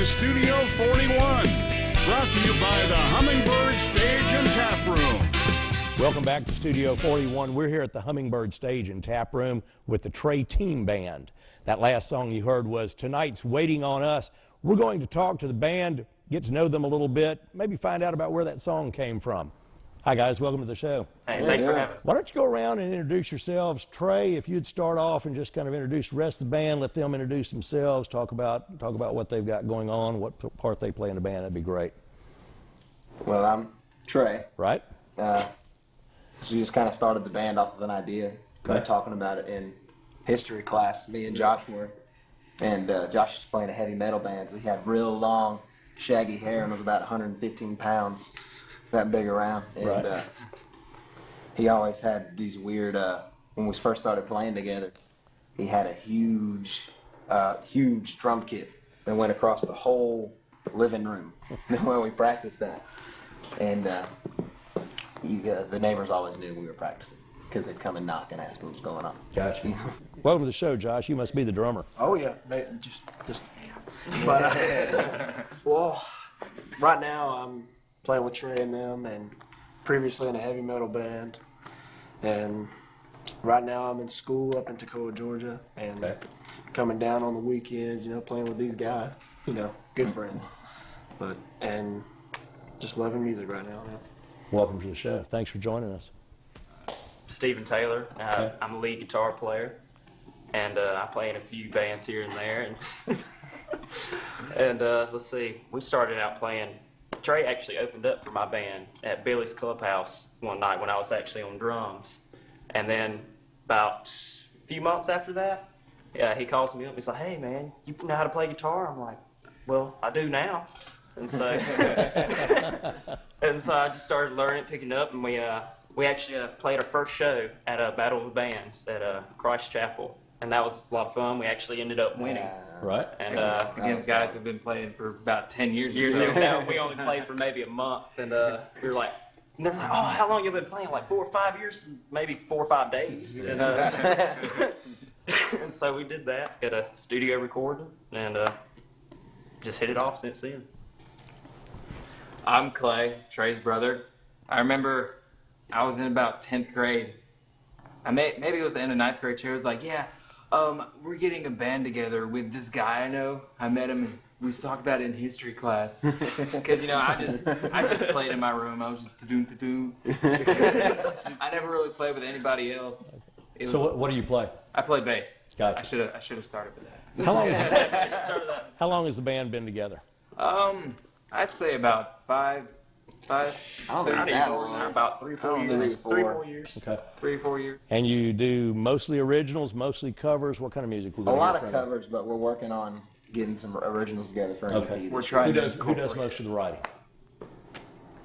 to Studio 41, brought to you by the Hummingbird Stage and Taproom. Welcome back to Studio 41. We're here at the Hummingbird Stage and Taproom with the Trey Teem Band. That last song you heard was Tonight's Waiting on Us. We're going to talk to the band, get to know them a little bit, maybe find out about where that song came from. Hi, guys. Welcome to the show. Hey, thanks for having me. Why don't you go around and introduce yourselves? Trey, if you'd start off and just kind of introduce the rest of the band, let them introduce themselves, talk about what they've got going on, what part they play in the band, that'd be great. Well, I'm Trey. Right? We just kind of started the band off of an idea. We were talking about it in history class, me and Josh were. And Josh was playing a heavy metal band, so he had real long, shaggy hair and was about 115 pounds, that big around. And he always had these weird, when we first started playing together, he had a huge drum kit that went across the whole living room when we practiced that. And the neighbors always knew we were practicing because they'd come and knock and ask what was going on. Gotcha. Welcome to the show, Josh. You must be the drummer. Oh yeah, just. But well, right now I'm playing with Trey and them, and previously in a heavy metal band, and right now I'm in school up in Toccoa, Georgia, and coming down on the weekends, playing with these guys, good friends, and just loving music right now. Welcome to the show. Thanks for joining us. Stephen Taylor. I'm a lead guitar player, and I play in a few bands here and there. And let's see, we started out playing. Trey actually opened up for my band at Billy's Clubhouse one night when I was actually on drums. And then about a few months after that, he calls me up. He's like, "Hey man, you know how to play guitar?" I'm like, "Well, I do now." And so, I just started learning, picking up, and we actually played our first show at a Battle of the Bands at Christ Chapel, and that was a lot of fun. We actually ended up winning. Right. And against guys who've been playing for about 10 years. Now we only played for maybe a month, and we were like, and they're like, "Oh, how long you been playing?" Like 4 or 5 years, maybe 4 or 5 days. And, and so we did that, got a studio recording, and just hit it off since then. I'm Clay, Trey's brother. I remember I was in about 10th grade. Maybe it was the end of 9th grade. Trey was like, "Yeah, we're getting a band together with this guy I know. I met him, and we talked about it in history class." Because, I just played in my room. I was just do-do. I never really played with anybody else. So what do you play? I play bass. Gotcha. I should have started with that. How long has the band been together? I'd say about five. I don't think it's that long. About 3 or 4 years. 3 or 4 years. Okay. 3 or 4 years. And you do mostly originals, mostly covers? What kind of music? A lot of covers, but we're working on getting some originals together for an EP. We're trying. Who does most of the writing?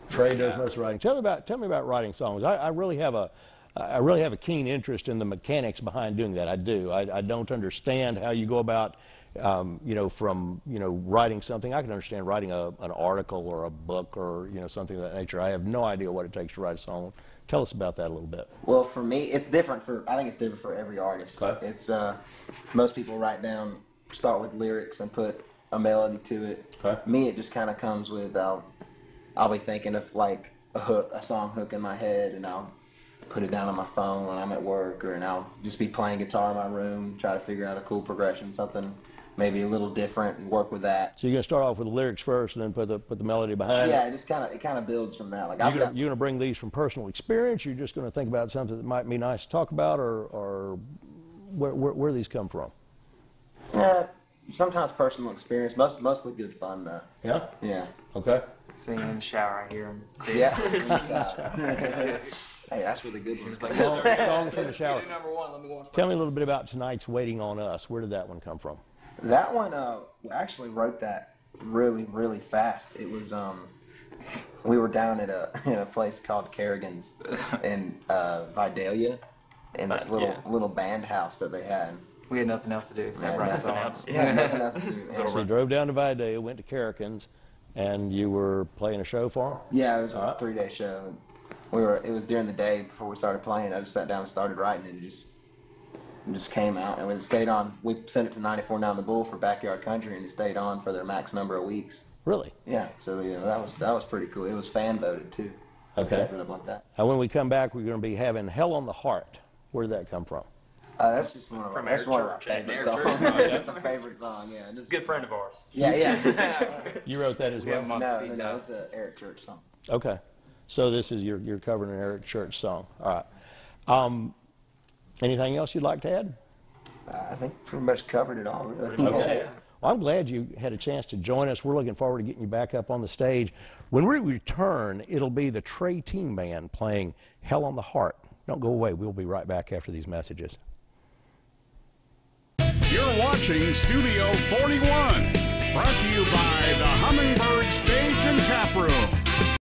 Trey does most of the writing. Tell me about writing songs. I really have a keen interest in the mechanics behind doing that. I do. I don't understand how you go about from writing something. I can understand writing an article or a book or something of that nature. I have no idea what it takes to write a song. Tell us about that a little bit. Well, for me, it's different. I think it's different for every artist. Okay. It's most people start with lyrics and put a melody to it. Okay. Me, it just kind of comes with I'll be thinking of like a song hook in my head, and I'll put it down on my phone when I'm at work, and I'll just be playing guitar in my room, try to figure out a cool progression, something maybe a little different, and work with that. So you're gonna start off with the lyrics first, and then put the melody behind it. Yeah, it kind of builds from that. Like you're gonna bring these from personal experience. You're just gonna think about something that might be nice to talk about, or where these come from? Yeah, sometimes personal experience, mostly good fun though. Yeah. Yeah. Okay. Singing in the shower, I hear him. Yeah. Hey, that's really good ones. Like, Song from the shower. Number one, let me watch. Tell me a little bit about tonight's Waiting on Us. Where did that one come from? That one, we actually wrote that really, really fast. It was, we were down at a place called Kerrigan's in Vidalia, in this little band house that they had. We had nothing else to do except write songs. Yeah, nothing else to do. So you drove down to Vidalia, went to Kerrigan's, and you were playing a show for them? Yeah, it was a 3-day show. It was during the day before we started playing. I just sat down and started writing, and and just came out, and when it stayed on, we sent it to 94 Down the Bull for Backyard Country, and it stayed on for their max number of weeks. Really? Yeah, so that was pretty cool. It was fan voted too. Okay. Kept it up like that. Now, when we come back, we're going to be having Hell on the Heart. Where did that come from? That's just one of our, From that's Eric one of our Church, favorite Eric songs. Church. That's the favorite song, yeah. Just, Good friend of ours. yeah. You wrote that as We have well? him on No, speed no, dial. it's an Eric Church song. Okay. So this is you're covering an Eric Church song. All right. Anything else you'd like to add? I think pretty much covered it all, really. Okay. Well, I'm glad you had a chance to join us. We're looking forward to getting you back up on the stage. When we return, it'll be the Trey Teem Band playing Hell on the Heart. Don't go away. We'll be right back after these messages. You're watching Studio 41, brought to you by the Hummingbird Stage and Taproom.